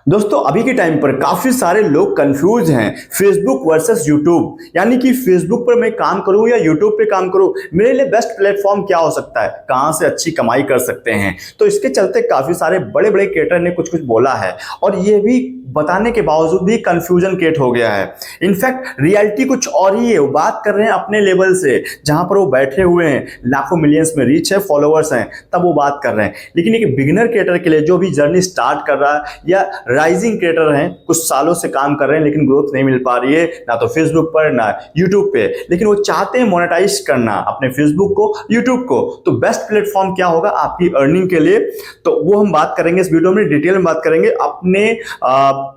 दोस्तों अभी के टाइम पर काफी सारे लोग कंफ्यूज हैं फेसबुक वर्सेस यूट्यूब, यानी कि फेसबुक पर मैं काम करूं या यूट्यूब पे काम करूं, मेरे लिए बेस्ट प्लेटफॉर्म क्या हो सकता है, कहां से अच्छी कमाई कर सकते हैं। तो इसके चलते काफी सारे बड़े बड़े क्रिएटर ने कुछ कुछ बोला है और ये भी बताने के बावजूद भी कंफ्यूजन क्रिएट हो गया है। इनफैक्ट रियलिटी कुछ और ही है, वो बात कर रहे हैं अपने लेवल से जहां पर वो बैठे हुए हैं, लाखों मिलियंस में रीच है, फॉलोअर्स हैं, तब वो बात कर रहे हैं। लेकिन एक बिगिनर क्रिएटर के लिए जो भी जर्नी स्टार्ट कर रहा है या राइजिंग क्रिएटर हैं, कुछ सालों से काम कर रहे हैं लेकिन ग्रोथ नहीं मिल पा रही है, ना तो फेसबुक पर ना यूट्यूब पे, लेकिन वो चाहते हैं मोनेटाइज करना अपने फेसबुक को, यूट्यूब को, तो बेस्ट प्लेटफॉर्म क्या होगा आपकी अर्निंग के लिए, तो वो हम बात करेंगे इस वीडियो में, डिटेल में बात करेंगे। अपने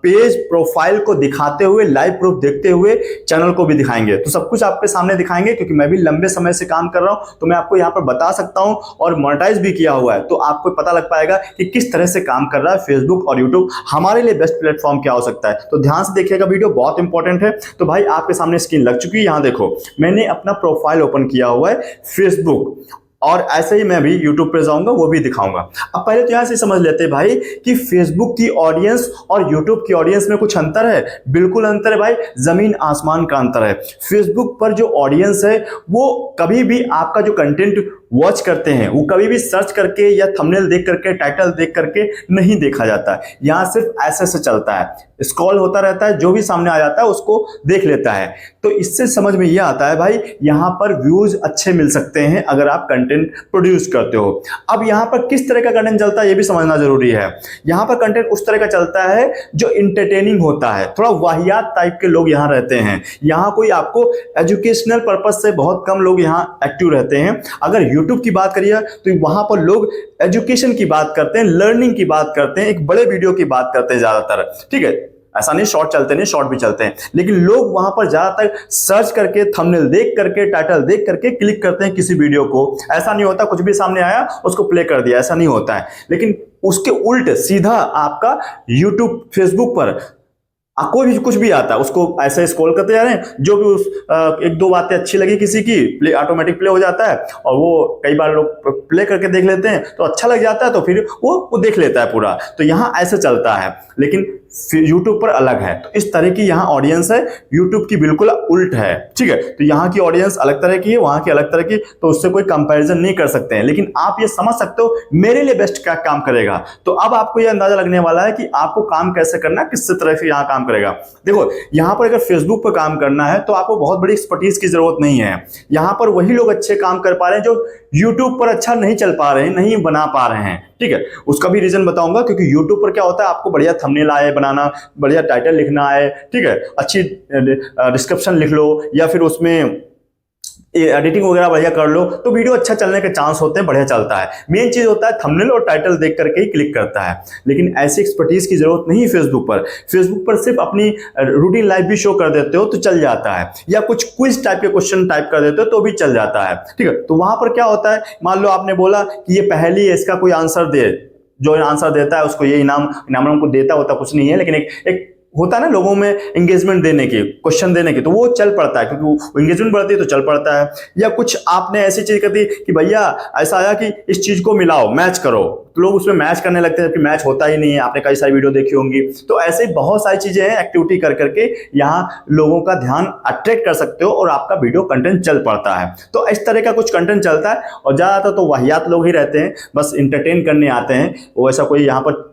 पेज प्रोफाइल को दिखाते हुए, लाइव प्रूफ देखते हुए, चैनल को भी दिखाएंगे, तो सब कुछ आपके सामने दिखाएंगे क्योंकि मैं भी लंबे समय से काम कर रहा हूं, तो मैं आपको यहां पर बता सकता हूं और मोनेटाइज भी किया हुआ है, तो आपको पता लग पाएगा कि किस तरह से काम कर रहा है फेसबुक और यूट्यूब, हमारे लिए बेस्ट प्लेटफॉर्म क्या हो सकता है। तो ध्यान से देखिएगा, वीडियो बहुत इंपॉर्टेंट है। तो भाई आपके सामने स्क्रीन लग चुकी है, यहां देखो मैंने अपना प्रोफाइल ओपन किया हुआ है फेसबुक, और ऐसे ही मैं भी YouTube पे जाऊंगा, वो भी दिखाऊंगा। अब पहले तो यहां से समझ लेते हैं भाई कि फेसबुक की ऑडियंस और YouTube की ऑडियंस में कुछ अंतर है। बिल्कुल अंतर है भाई, जमीन आसमान का अंतर है। फेसबुक पर जो ऑडियंस है वो कभी भी आपका जो कंटेंट वॉच करते हैं वो कभी भी सर्च करके या थंबनेल देख करके, टाइटल देख करके नहीं देखा जाता है। यहां सिर्फ ऐसे से चलता है, स्क्रॉल होता रहता है, जो भी सामने आ जाता है उसको देख लेता है। तो इससे समझ में यह आता है भाई यहां पर व्यूज अच्छे मिल सकते हैं अगर आप कंटेंट प्रोड्यूस करते हो। अब यहां पर किस तरह का कंटेंट चलता है ये भी समझना जरूरी है। यहां पर कंटेंट उस तरह का चलता है जो इंटरटेनिंग होता है, थोड़ा वाहियात टाइप के लोग यहां रहते हैं। यहां कोई आपको एजुकेशनल पर्पज से बहुत कम लोग यहां एक्टिव रहते हैं। अगर यूट्यूब की बात करिए तो वहां पर लोग एजुकेशन की बात करते हैं, लर्निंग की बात करते हैं, एक बड़े वीडियो की बात करते हैं ज्यादातर, ठीक है। ऐसा नहीं शॉर्ट चलते नहीं, शॉर्ट भी चलते हैं, लेकिन लोग वहां पर ज्यादातर सर्च करके, थंबनेल देख करके, टाइटल देख करके क्लिक करते हैं किसी वीडियो को। ऐसा नहीं होता कुछ भी सामने आया उसको प्ले कर दिया, ऐसा नहीं होता है। लेकिन उसके उल्ट सीधा आपका यूट्यूब, फेसबुक पर कोई भी कुछ भी आता है उसको ऐसे स्क्रॉल करते जा रहे हैं, जो भी उस एक दो बातें अच्छी लगी किसी की, प्ले ऑटोमेटिक प्ले हो जाता है, और वो कई बार लोग प्ले करके देख लेते हैं तो अच्छा लग जाता है, तो फिर वो देख लेता है पूरा। तो यहाँ ऐसे चलता है, लेकिन यूट्यूब पर अलग है। तो इस तरह की यहाँ ऑडियंस है, यूट्यूब की बिल्कुल उल्ट है, ठीक है। तो यहाँ की ऑडियंस अलग तरह की है, वहां की अलग तरह की, तो उससे कोई कंपैरिजन नहीं कर सकते हैं। लेकिन आप ये समझ सकते हो मेरे लिए बेस्ट क्या काम करेगा। तो अब आपको ये अंदाजा लगने वाला है कि आपको काम कैसे करना है, किस तरह से यहाँ काम करेगा। देखो यहाँ पर अगर फेसबुक पर काम करना है तो आपको बहुत बड़ी एक्सपर्टीज की जरूरत नहीं है। यहाँ पर वही लोग अच्छे काम कर पा रहे हैं जो यूट्यूब पर अच्छा नहीं चल पा रहे हैं, नहीं बना पा रहे हैं, ठीक है। उसका भी रीजन बताऊंगा, क्योंकि यूट्यूब पर क्या होता है आपको बढ़िया थंबनेल आए बनाना, बढ़िया टाइटल लिखना है, ठीक है, अच्छी डिस्क्रिप्शन लिख लो या फिर उसमें एडिटिंग वगैरह बढ़िया कर लो, तो वीडियो अच्छा चलने के चांस होते हैं, बढ़िया चलता है। मेन चीज होता है थंबनेल और टाइटल देख करके ही क्लिक करता है। लेकिन ऐसी एक्सपर्टीज की जरूरत नहीं है फेसबुक पर। फेसबुक पर सिर्फ अपनी रूटीन लाइफ भी शो कर देते हो तो चल जाता है, या कुछ क्विज टाइप के क्वेश्चन टाइप कर देते हो तो भी चल जाता है, ठीक है। तो वहां पर क्या होता है, मान लो आपने बोला कि ये पहली है, इसका कोई आंसर दे, जो आंसर देता है उसको ये इनाम हमको देता होता कुछ नहीं है, लेकिन एक होता है ना लोगों में एंगेजमेंट देने की, क्वेश्चन देने की, तो वो चल पड़ता है क्योंकि वो एंगेजमेंट बढ़ती है तो चल पड़ता है। या कुछ आपने ऐसी चीज कर दी कि भैया ऐसा आया कि इस चीज को मिलाओ, मैच करो, तो लोग उसमें मैच करने लगते हैं, जबकि मैच होता ही नहीं है। आपने कई सारी वीडियो देखी होंगी। तो ऐसे बहुत सारी चीजें हैं, एक्टिविटी कर करके यहाँ लोगों का ध्यान अट्रैक्ट कर सकते हो और आपका वीडियो कंटेंट चल पड़ता है। तो इस तरह का कुछ कंटेंट चलता है, और ज्यादातर तो वाहियात लोग ही रहते हैं, बस इंटरटेन करने आते हैं। वो ऐसा कोई यहाँ पर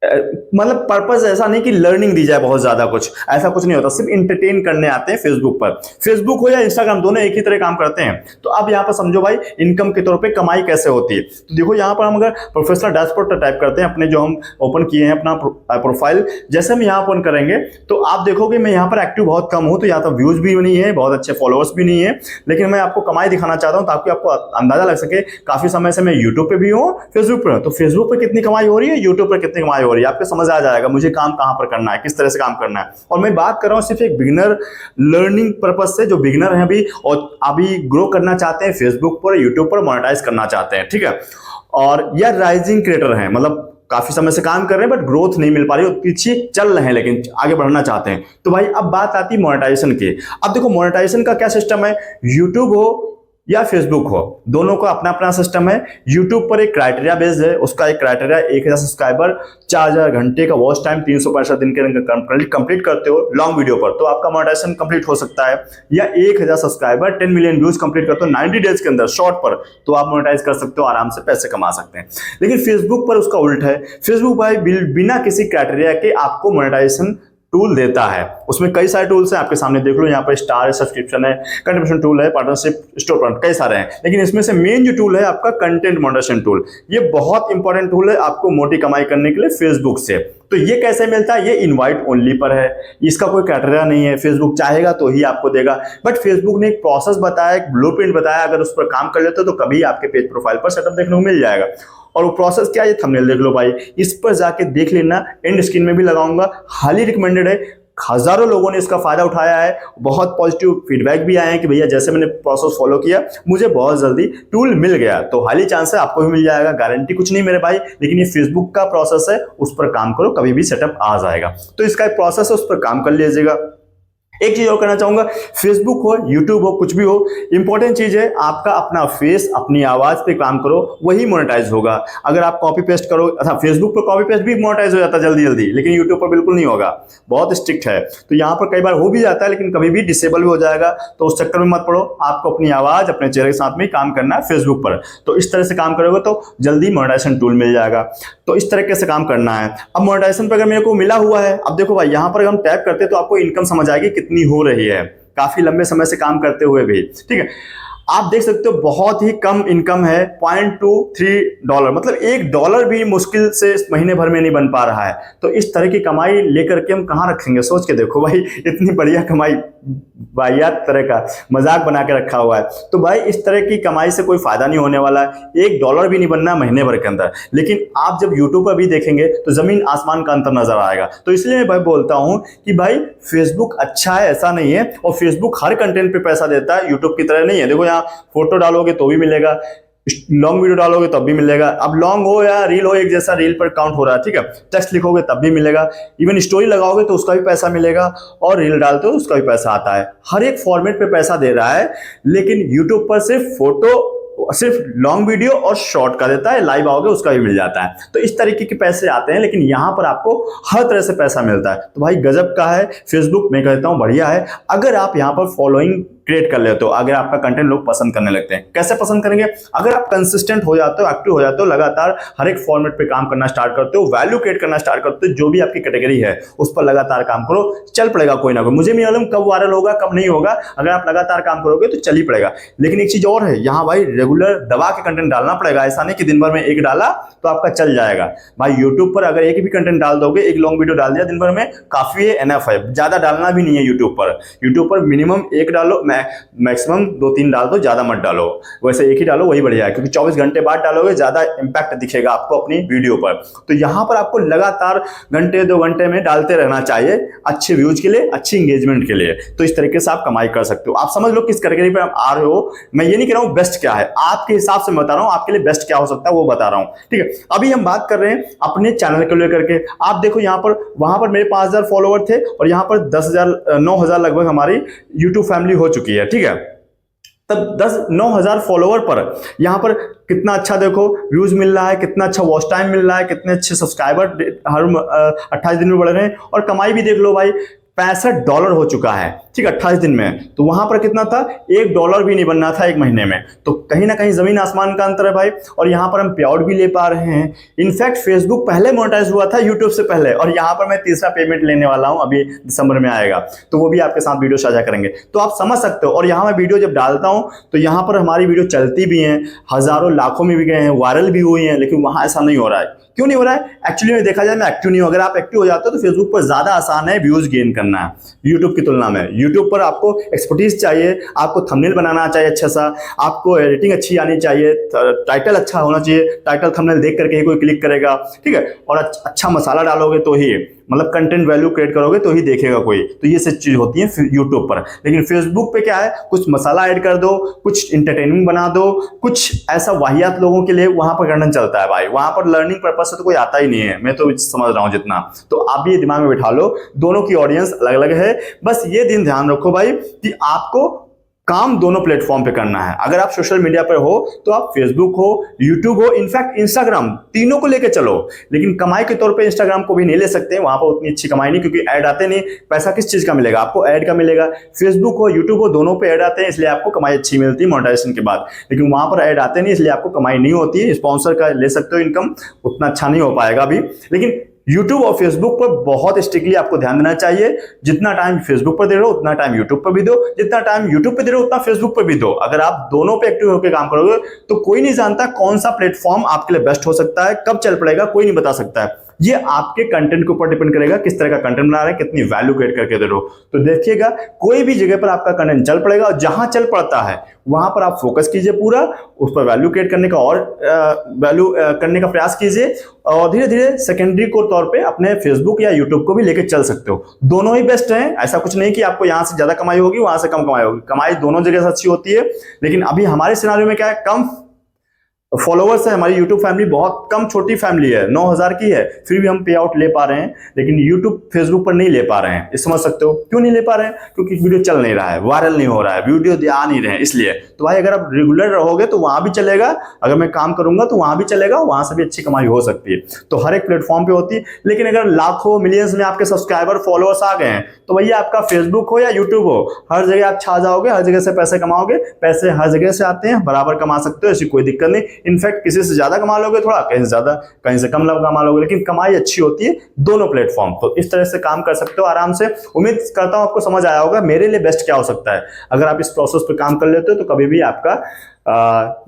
मतलब पर्पस ऐसा नहीं कि लर्निंग दी जाए बहुत ज्यादा, कुछ ऐसा कुछ नहीं होता, सिर्फ इंटरटेन करने आते हैं फेसबुक पर। फेसबुक हो या इंस्टाग्राम, दोनों एक ही तरह काम करते हैं। तो अब यहाँ पर समझो भाई इनकम के तौर पे कमाई कैसे होती है। तो देखो यहाँ पर हम अगर प्रोफेशनल डैशबोर्ड टाइप करते हैं अपने, जो हम ओपन किए हैं अपना प्रोफाइल, जैसे हम यहाँ ओपन करेंगे तो आप देखोगे मैं यहाँ पर एक्टिव बहुत कम हूँ, तो यहाँ तो व्यूज भी नहीं है, बहुत अच्छे फॉलोअर्स भी नहीं है, लेकिन मैं आपको कमाई दिखाना चाहता हूँ ताकि आपको अंदाजा लग सके। काफी समय से मैं यूट्यूब पे भी हूँ, फेसबुक पर, तो फेसबुक पर कितनी कमाई हो रही है, यूट्यूब पर कितनी कमाई हो रही है, आपको समझ आ जाएगा मुझे काम कहां पर करना है, किस तरह से काम करना है। और मैं बात कर रहा हूं सिर्फ एक बिगिनर लर्निंग पर्पस से, जो बिगिनर हैं अभी और अभी ग्रो करना चाहते हैं फेसबुक पर, यूट्यूब पर मोनेटाइज करना चाहते हैं, ठीक है। और या राइजिंग क्रिएटर हैं, मतलब काफी समय से काम कर रहे हैं बट ग्रोथ नहीं मिल पा रही, पीछे चल रहे हैं लेकिन आगे बढ़ना चाहते हैं। तो भाई अब बात आती है मोनेटाइजेशन की। अब देखो मोनेटाइजेशन का क्या सिस्टम है, यूट्यूब हो या फेसबुक हो, दोनों का अपना अपना सिस्टम है। यूट्यूब पर एक क्राइटेरिया बेस्ड है, उसका एक क्राइटेरिया 1000 सब्सक्राइबर, 4000 घंटे का वॉच टाइम, 365 दिन के अंदर कंप्लीट करते हो लॉन्ग वीडियो पर तो आपका मोनेटाइजेशन कंप्लीट हो सकता है। या 1000 सब्सक्राइबर 10 मिलियन व्यूज कंप्लीट करते हो 90 डेज के अंदर शॉर्ट पर, तो आप मोनेटाइज कर सकते हो, आराम से पैसे कमा सकते हैं। लेकिन फेसबुक पर उसका उल्टा है। फेसबुक भाई बिना किसी क्राइटेरिया के आपको मोनेटाइजेशन टूल देता है। उसमें कई सारे टूल्स हैं, आपके सामने देख लो, यहाँ पर स्टार है, सब्सक्रिप्शन है, कंट्रीब्यूशन टूल है, पार्टनरशिप, स्टोर फ्रंट, कई सारे हैं। लेकिन इसमें से मेन जो टूल है आपका कंटेंट मॉडरेशन टूल, ये बहुत इंपॉर्टेंट टूल है आपको मोटी कमाई करने के लिए फेसबुक से। तो ये कैसे मिलता है? ये इनवाइट ओनली पर है, इसका कोई क्राइटेरिया नहीं है, फेसबुक चाहेगा तो ही आपको देगा। बट फेसबुक ने एक प्रोसेस बताया, एक ब्लूप्रिंट बताया, अगर उस पर काम कर लेते हो तो कभी आपके पेज प्रोफाइल पर सेटअप देखने को मिल जाएगा। और वो प्रोसेस क्या है, ये थंबनेल देख लो भाई, इस पर जाके देख लेना, एंड स्क्रीन में भी लगाऊंगा, हाईली रिकमेंडेड है। हजारों लोगों ने इसका फायदा उठाया है, बहुत पॉजिटिव फीडबैक भी आए हैं कि भैया जैसे मैंने प्रोसेस फॉलो किया मुझे बहुत जल्दी टूल मिल गया। तो हाईली चांस है आपको भी मिल जाएगा, गारंटी कुछ नहीं मेरे भाई, लेकिन ये फेसबुक का प्रोसेस है, उस पर काम करो, कभी भी सेटअप आ जाएगा। तो इसका एक प्रोसेस है, उस पर काम कर लीजिएगा। एक चीज और करना चाहूंगा, फेसबुक हो, यूट्यूब हो, कुछ भी हो, इंपॉर्टेंट चीज है आपका अपना फेस, अपनी आवाज पे काम करो, वही मोनेटाइज होगा। अगर आप कॉपी पेस्ट करो, अच्छा फेसबुक पर कॉपी पेस्ट भी मोनेटाइज हो जाता है जल्दी जल्दी, लेकिन यूट्यूब पर बिल्कुल नहीं होगा, बहुत स्ट्रिक्ट है। तो यहाँ पर कई बार हो भी जाता है, लेकिन कभी भी डिसेबल भी हो जाएगा, तो उस चक्कर में मत पड़ो। आपको अपनी आवाज अपने चेहरे के साथ में काम करना है फेसबुक पर। तो इस तरह से काम करोगे तो जल्दी मोनेटाइजेशन टूल मिल जाएगा। तो इस तरीके से काम करना है। अब मोनेटाइजेशन पर अगर मेरे को मिला हुआ है, अब देखो भाई यहाँ पर हम टैप करते हैं तो आपको इनकम समझ आएगी कितनी हो रही है, काफी लंबे समय से काम करते हुए भी, ठीक है। आप देख सकते हो बहुत ही कम इनकम है, $0.23, मतलब $1 भी मुश्किल से इस महीने भर में नहीं बन पा रहा है। तो इस तरह की कमाई लेकर के हम कहाँ रखेंगे? सोच के देखो भाई, इतनी बढ़िया कमाई, वाहियात तरह का मजाक बना के रखा हुआ है। तो भाई इस तरह की कमाई से कोई फायदा नहीं होने वाला है, $1 भी नहीं बनना महीने भर के अंदर। लेकिन आप जब यूट्यूब पर भी देखेंगे तो जमीन आसमान का अंतर नजर आएगा। तो इसलिए मैं भाई बोलता हूं कि भाई फेसबुक अच्छा है ऐसा नहीं है, और फेसबुक हर कंटेंट पे पैसा देता है, यूट्यूब की तरह नहीं है। देखो यहाँ फोटो डालोगे तो भी मिलेगा, लॉन्ग वीडियो डालोगे तब भी मिलेगा, अब लॉन्ग हो या रील हो एक जैसा रील पर काउंट हो रहा है, ठीक है। टेक्स्ट लिखोगे तब भी मिलेगा, इवन स्टोरी लगाओगे तो उसका भी पैसा मिलेगा, और रील डालते हो उसका भी पैसा आता है। हर एक फॉर्मेट पे पैसा दे रहा है। लेकिन यूट्यूब पर सिर्फ फोटो, सिर्फ लॉन्ग वीडियो और शॉर्ट का देता है, लाइव आओगे उसका भी मिल जाता है। तो इस तरीके के पैसे आते हैं, लेकिन यहां पर आपको हर तरह से पैसा मिलता है। तो भाई गजब का है फेसबुक, मैं कहता हूं बढ़िया है। अगर आप यहां पर फॉलोइंग क्रिएट कर लेते हो, अगर आपका कंटेंट लोग पसंद करने लगते हैं, कैसे पसंद करेंगे? अगर आप कंसिस्टेंट हो जाते हो, एक्टिव हो जाते हो, लगातार हर एक फॉर्मेट पे काम करना स्टार्ट करते हो, वैल्यू क्रिएट करना स्टार्ट करते हो, जो भी आपकी कैटेगरी है उस पर लगातार काम करो, चल पड़ेगा कोई ना कोई। मुझे नहीं मालूम कब वायरल होगा कब नहीं होगा, अगर आप लगातार काम करोगे तो चल ही पड़ेगा। लेकिन एक चीज और है, यहाँ भाई रेगुलर दबा के कंटेंट डालना पड़ेगा। ऐसा नहीं कि दिन भर में एक डाला तो आपका चल जाएगा। भाई यूट्यूब पर अगर एक भी कंटेंट डाल दोगे, एक लॉन्ग वीडियो डाल दिया दिन भर में, काफी है, एनफ है, ज्यादा डालना भी नहीं है यूट्यूब पर। यूट्यूब पर मिनिमम एक डालो, मैक्सिमम 2-3 डाल दो, ज्यादा मत डालो। वैसे एक ही डालो वही बढ़िया है, क्योंकि 24 घंटे बाद डालोगे ज्यादा इंपैक्ट दिखेगा आपको अपनी वीडियो पर। तो यहां पर आपको लगातार घंटे 2 घंटे में डालते रहना चाहिए, अच्छे व्यूज के लिए, अच्छी इंगेजमेंट के लिए। तो इस तरीके से आप कमाई कर सकते हो। आप समझ लो किस कैटेगरी पर आप आ रहे हो। मैं ये नहीं कह रहा हूं बेस्ट क्या है, आपके हिसाब से बता रहा हूं, आपके लिए बेस्ट क्या हो सकता है वो बता रहा हूं, ठीक है। अभी हम बात कर रहे हैं अपने चैनल को लेकर के। आप देखो यहाँ पर, वहां पर मेरे 5000 फॉलोवर थे, और यहाँ पर 9,000 लगभग हमारी यूट्यूब फैमिली हो चुकी है, ठीक है। तब 9,000 फॉलोवर पर यहाँ पर कितना अच्छा देखो व्यूज मिल रहा है, कितना अच्छा वॉच टाइम मिल रहा है, कितने अच्छे सब्सक्राइबर हर 28 दिन में बढ़ रहे हैं, और कमाई भी देख लो भाई, $65 हो चुका है, ठीक है, 28 दिन में। तो वहां पर कितना था? $1 भी नहीं बनना था एक महीने में। तो कहीं ना कहीं जमीन आसमान का अंतर है भाई। और यहां पर हम पेआउट भी ले पा रहे हैं। इनफैक्ट फेसबुक पहले मोनेटाइज हुआ था यूट्यूब से पहले, और यहां पर मैं तीसरा पेमेंट लेने वाला हूं, अभी दिसंबर में आएगा, तो वो भी आपके साथ वीडियो साझा करेंगे। तो आप समझ सकते हो। और यहां मैं वीडियो जब डालता हूं तो यहां पर हमारी वीडियो चलती भी है, हजारों लाखों में भी गए हैं, वायरल भी हुई है, लेकिन वहां ऐसा नहीं हो रहा है। क्यों नहीं हो रहा है? एक्चुअली में देखा जाए मैं एक्टिव नहीं हूं। अगर आप एक्टिव हो जाते हो तो फेसबुक पर ज्यादा आसान है व्यूज गेन करना यूट्यूब की तुलना में। यूट्यूब पर आपको एक्सपर्टीज चाहिए, आपको थंबनेल बनाना चाहिए अच्छा सा, आपको एडिटिंग अच्छी आनी चाहिए, टाइटल अच्छा होना चाहिए, टाइटल थंबनेल देख करके ही कोई क्लिक करेगा, ठीक है। और अच्छा मसाला डालोगे तो ही, मतलब कंटेंट वैल्यू क्रिएट करोगे तो ही देखेगा कोई। तो ये सब चीज होती है यूट्यूब पर। लेकिन फेसबुक पे क्या है, कुछ मसाला ऐड कर दो, कुछ इंटरटेनमेंट बना दो, कुछ ऐसा वाहियात लोगों के लिए वहां पर कंटेंट चलता है भाई। वहां पर लर्निंग पर्पज से तो कोई आता ही नहीं है, मैं तो समझ रहा हूं जितना। तो आप भी ये दिमाग में बिठा लो, दोनों की ऑडियंस अलग अलग है। बस ये दिन ध्यान रखो भाई कि आपको काम दोनों प्लेटफॉर्म पे करना है। अगर आप सोशल मीडिया पर हो तो आप फेसबुक हो, यूट्यूब हो, इनफैक्ट इंस्टाग्राम, तीनों को लेके चलो। लेकिन कमाई के तौर पे इंस्टाग्राम को भी नहीं ले सकते, वहां पर उतनी अच्छी कमाई नहीं, क्योंकि ऐड आते नहीं। पैसा किस चीज का मिलेगा आपको? ऐड का मिलेगा। फेसबुक हो, यूट्यूब हो, दोनों पे ऐड आते हैं, इसलिए आपको कमाई अच्छी मिलती है मोनेटाइजेशन के बाद। लेकिन वहां पर ऐड आते नहीं, इसलिए आपको कमाई नहीं होती है। स्पॉन्सर का ले सकते हो इनकम, उतना अच्छा नहीं हो पाएगा अभी। लेकिन YouTube और Facebook पर बहुत स्ट्रिक्टली आपको ध्यान देना चाहिए। जितना टाइम Facebook पर दे रहे हो उतना टाइम YouTube पर भी दो, जितना टाइम YouTube पे दे रहे हो उतना Facebook पर भी दो। अगर आप दोनों पे एक्टिव होकर काम करोगे तो कोई नहीं जानता कौन सा प्लेटफॉर्म आपके लिए बेस्ट हो सकता है, कब चल पड़ेगा कोई नहीं बता सकता है। ये आपके कंटेंट के ऊपर डिपेंड करेगा, किस तरह का कंटेंट बना रहे हैं, कितनी वैल्यू क्रिएट करके दे रहे हो। तो देखिएगा, कोई भी जगह पर आपका कंटेंट चल पड़ेगा, और जहां चल पड़ता है वहां पर आप फोकस कीजिए पूरा, उस पर वैल्यू क्रिएट करने का और वैल्यू करने का प्रयास कीजिए। और धीरे धीरे सेकेंडरी को तौर पे अपने फेसबुक या यूट्यूब को भी लेकर चल सकते हो। दोनों ही बेस्ट हैं, ऐसा कुछ नहीं कि आपको यहां से ज्यादा कमाई होगी वहां से कम कमाई होगी। कमाई दोनों जगह से अच्छी होती है। लेकिन अभी हमारे सिनारियो में क्या है, कम फॉलोवर्स है, हमारी यूट्यूब फैमिली बहुत कम, छोटी फैमिली है, 9,000 की है, फिर भी हम पे आउट ले पा रहे हैं। लेकिन यूट्यूब फेसबुक पर नहीं ले पा रहे हैं। ये समझ सकते हो क्यों नहीं ले पा रहे हैं? क्योंकि वीडियो चल नहीं रहा है, वायरल नहीं हो रहा है, वीडियो आ नहीं रहे हैं, इसलिए। तो भाई अगर आप रेगुलर रहोगे तो वहां भी चलेगा, अगर मैं काम करूंगा तो वहां भी चलेगा, वहां से भी अच्छी कमाई हो सकती है। तो हर एक प्लेटफॉर्म पे होती है। लेकिन अगर लाखों मिलियंस में आपके सब्सक्राइबर फॉलोअर्स आ गए हैं तो भैया आपका फेसबुक हो या यूट्यूब हो, हर जगह आप छा जाओगे, हर जगह से पैसे कमाओगे। पैसे हर जगह से आते हैं, बराबर कमा सकते हो, ऐसी कोई दिक्कत नहीं। इनफैक्ट किसी से ज्यादा कमा लोगे थोड़ा, कहीं से ज्यादा, कहीं से कम कमा लोगे, लेकिन कमाई अच्छी होती है दोनों प्लेटफॉर्म। तो इस तरह से काम कर सकते हो आराम से। उम्मीद करता हूं आपको समझ आया होगा मेरे लिए बेस्ट क्या हो सकता है। अगर आप इस प्रोसेस पे काम कर लेते हो तो कभी भी आपका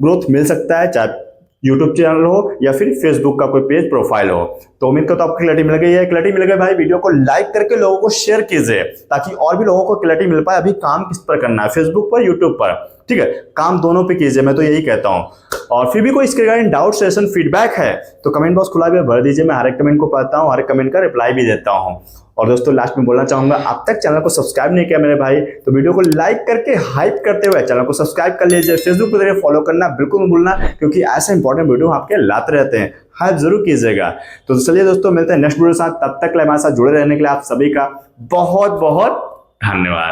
ग्रोथ मिल सकता है, चाहे यूट्यूब चैनल हो या फिर फेसबुक का कोई पेज प्रोफाइल हो। तो उम्मीद करता हूं आपको क्लैरिटी मिल गई है। क्लैरिटी मिल गई भाई, वीडियो को लाइक करके लोगों को शेयर कीजिए, ताकि और भी लोगों को क्लैरिटी मिल पाए अभी काम किस पर करना है, फेसबुक पर, यूट्यूब पर। ठीक है, काम दोनों पे कीजिए, मैं तो यही कहता हूं। और फिर भी कोई इसके रिगार्डिंग डाउट, सजेशन, फीडबैक है तो कमेंट बॉक्स खुला भी भर दीजिए। मैं हर एक कमेंट को पढ़ता हूं, हर एक कमेंट का रिप्लाई भी देता हूं। और दोस्तों लास्ट में बोलना चाहूंगा, अब तक चैनल को सब्सक्राइब नहीं किया मेरे भाई तो वीडियो को लाइक करके हाइप करते हुए चैनल को सब्सक्राइब कर लीजिए। फेसबुक पर फॉलो करना बिल्कुल मत भूलना, क्योंकि ऐसे इंपॉर्टेंट वीडियो आपके लाते रहते हैं, हाइप जरूर कीजिएगा। तो चलिए दोस्तों, मिलते हैं नेक्स्ट वीडियो के साथ। तब तक हमारे साथ जुड़े रहने के लिए आप सभी का बहुत बहुत धन्यवाद।